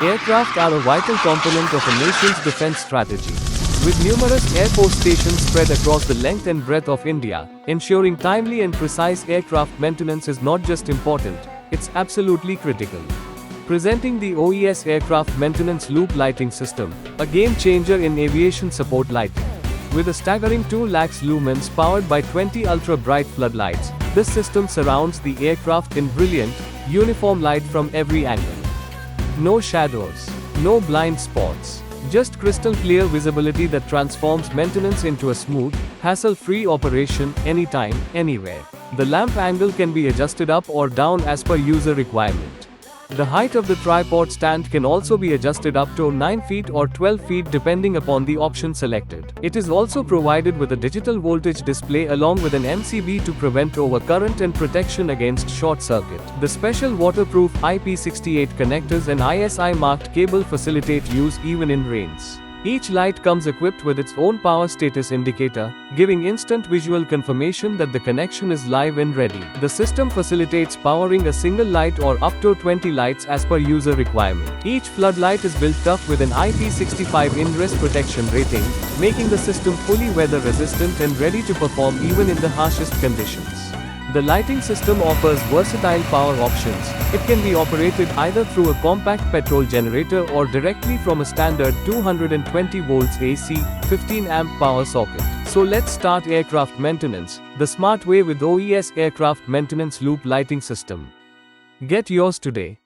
Aircraft are a vital component of a nation's defense strategy. With numerous air force stations spread across the length and breadth of India, ensuring timely and precise aircraft maintenance is not just important, it's absolutely critical. Presenting the OES Aircraft Maintenance Loop Lighting System, a game changer in aviation support lighting. With a staggering 2 lakhs lumens powered by 20 ultra-bright floodlights, this system surrounds the aircraft in brilliant, uniform light from every angle. No shadows, no blind spots, just crystal clear visibility that transforms maintenance into a smooth, hassle-free operation anytime, anywhere. The lamp angle can be adjusted up or down as per user requirement. The height of the tripod stand can also be adjusted up to 9 feet or 12 feet depending upon the option selected. It is also provided with a digital voltage display along with an MCB to prevent overcurrent and protection against short circuit. The special waterproof IP68 connectors and ISI marked cable facilitate use even in rains. Each light comes equipped with its own power status indicator, giving instant visual confirmation that the connection is live and ready. The system facilitates powering a single light or up to 20 lights as per user requirement. Each floodlight is built up with an IP65 Ingress Protection rating, making the system fully weather resistant and ready to perform even in the harshest conditions. The lighting system offers versatile power options. It can be operated either through a compact petrol generator or directly from a standard 220 volts AC, 15 amp power socket. So let's start aircraft maintenance, the smart way with OES Aircraft Maintenance Loop Lighting System. Get yours today.